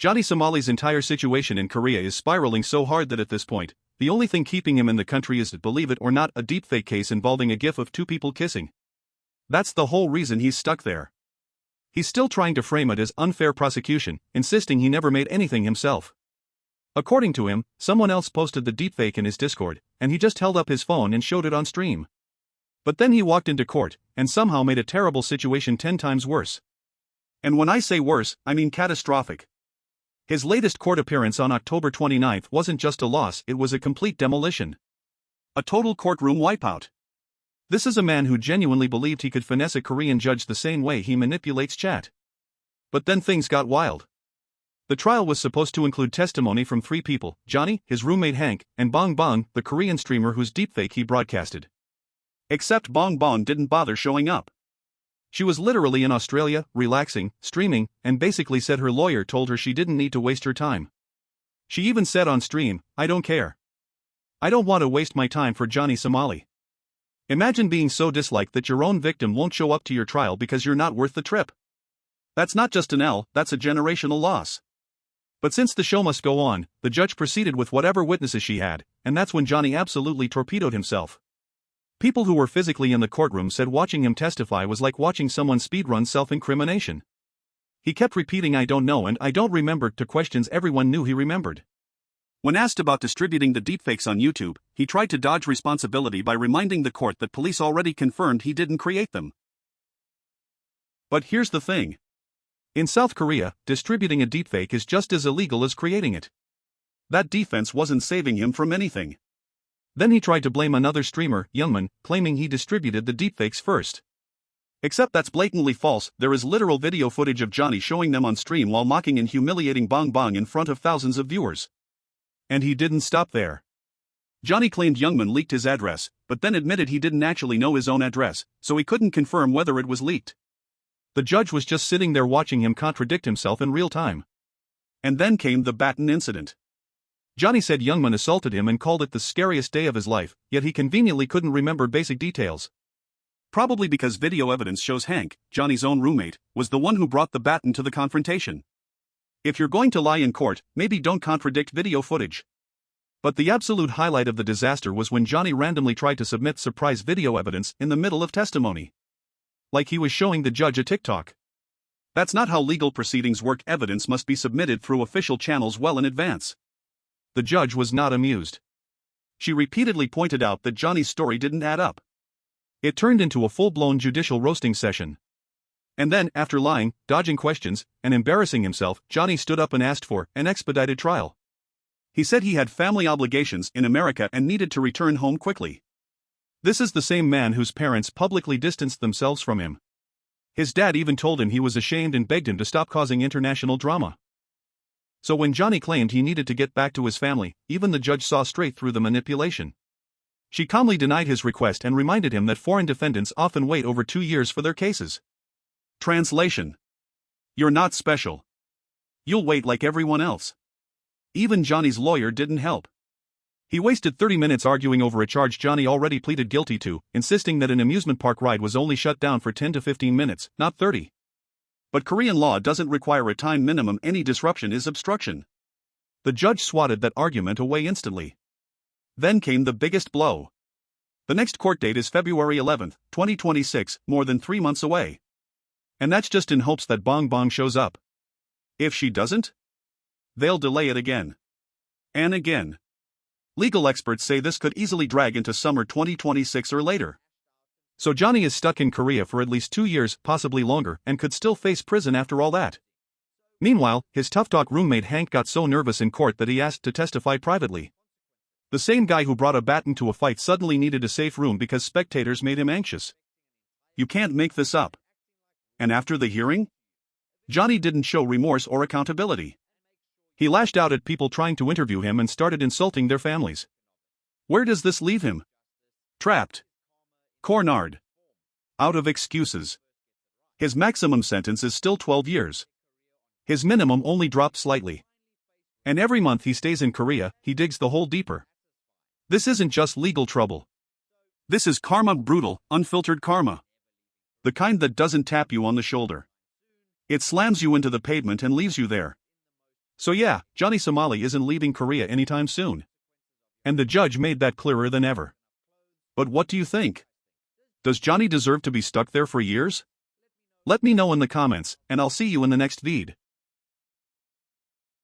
Johnny Somali's entire situation in Korea is spiraling so hard that at this point, the only thing keeping him in the country is, believe it or not, a deepfake case involving a gif of two people kissing. That's the whole reason he's stuck there. He's still trying to frame it as unfair prosecution, insisting he never made anything himself. According to him, someone else posted the deepfake in his Discord, and he just held up his phone and showed it on stream. But then he walked into court, and somehow made a terrible situation 10 times worse. And when I say worse, I mean catastrophic. His latest court appearance on October 29 wasn't just a loss, it was a complete demolition. A total courtroom wipeout. This is a man who genuinely believed he could finesse a Korean judge the same way he manipulates chat. But then things got wild. The trial was supposed to include testimony from 3 people: Johnny, his roommate Hank, and Bong Bong, the Korean streamer whose deepfake he broadcasted. Except Bong Bong didn't bother showing up. She was literally in Australia, relaxing, streaming, and basically said her lawyer told her she didn't need to waste her time. She even said on stream, "I don't care. I don't want to waste my time for Johnny Somali." Imagine being so disliked that your own victim won't show up to your trial because you're not worth the trip. That's not just an L, that's a generational loss. But since the show must go on, the judge proceeded with whatever witnesses she had, and that's when Johnny absolutely torpedoed himself. People who were physically in the courtroom said watching him testify was like watching someone speedrun self-incrimination. He kept repeating "I don't know" and "I don't remember" to questions everyone knew he remembered. When asked about distributing the deepfakes on YouTube, he tried to dodge responsibility by reminding the court that police already confirmed he didn't create them. But here's the thing. In South Korea, distributing a deepfake is just as illegal as creating it. That defense wasn't saving him from anything. Then he tried to blame another streamer, Youngman, claiming he distributed the deepfakes first. Except that's blatantly false. There is literal video footage of Johnny showing them on stream while mocking and humiliating Bong Bong in front of thousands of viewers. And he didn't stop there. Johnny claimed Youngman leaked his address, but then admitted he didn't actually know his own address, so he couldn't confirm whether it was leaked. The judge was just sitting there watching him contradict himself in real time. And then came the baton incident. Johnny said Youngman assaulted him and called it the scariest day of his life, yet he conveniently couldn't remember basic details. Probably because video evidence shows Hank, Johnny's own roommate, was the one who brought the baton to the confrontation. If you're going to lie in court, maybe don't contradict video footage. But the absolute highlight of the disaster was when Johnny randomly tried to submit surprise video evidence in the middle of testimony. Like he was showing the judge a TikTok. That's not how legal proceedings work. Evidence must be submitted through official channels well in advance. The judge was not amused. She repeatedly pointed out that Johnny's story didn't add up. It turned into a full-blown judicial roasting session. And then, after lying, dodging questions, and embarrassing himself, Johnny stood up and asked for an expedited trial. He said he had family obligations in America and needed to return home quickly. This is the same man whose parents publicly distanced themselves from him. His dad even told him he was ashamed and begged him to stop causing international drama. So when Johnny claimed he needed to get back to his family, even the judge saw straight through the manipulation. She calmly denied his request and reminded him that foreign defendants often wait over 2 years for their cases. Translation: you're not special. You'll wait like everyone else. Even Johnny's lawyer didn't help. He wasted 30 minutes arguing over a charge Johnny already pleaded guilty to, insisting that an amusement park ride was only shut down for 10 to 15 minutes, not 30. But Korean law doesn't require a time minimum. Any disruption is obstruction. The judge swatted that argument away instantly. Then came the biggest blow. The next court date is February 11, 2026, more than 3 months away. And that's just in hopes that Bong Bong shows up. If she doesn't, they'll delay it again. And again. Legal experts say this could easily drag into summer 2026 or later. So Johnny is stuck in Korea for at least 2 years, possibly longer, and could still face prison after all that. Meanwhile, his tough talk roommate Hank got so nervous in court that he asked to testify privately. The same guy who brought a baton to a fight suddenly needed a safe room because spectators made him anxious. You can't make this up. And after the hearing? Johnny didn't show remorse or accountability. He lashed out at people trying to interview him and started insulting their families. Where does this leave him? Trapped. Cornered. Out of excuses. His maximum sentence is still 12 years. His minimum only dropped slightly. And every month he stays in Korea, he digs the hole deeper. This isn't just legal trouble. This is karma, brutal, unfiltered karma. The kind that doesn't tap you on the shoulder. It slams you into the pavement and leaves you there. So yeah, Johnny Somali isn't leaving Korea anytime soon. And the judge made that clearer than ever. But what do you think? Does Johnny deserve to be stuck there for years? Let me know in the comments, and I'll see you in the next vid.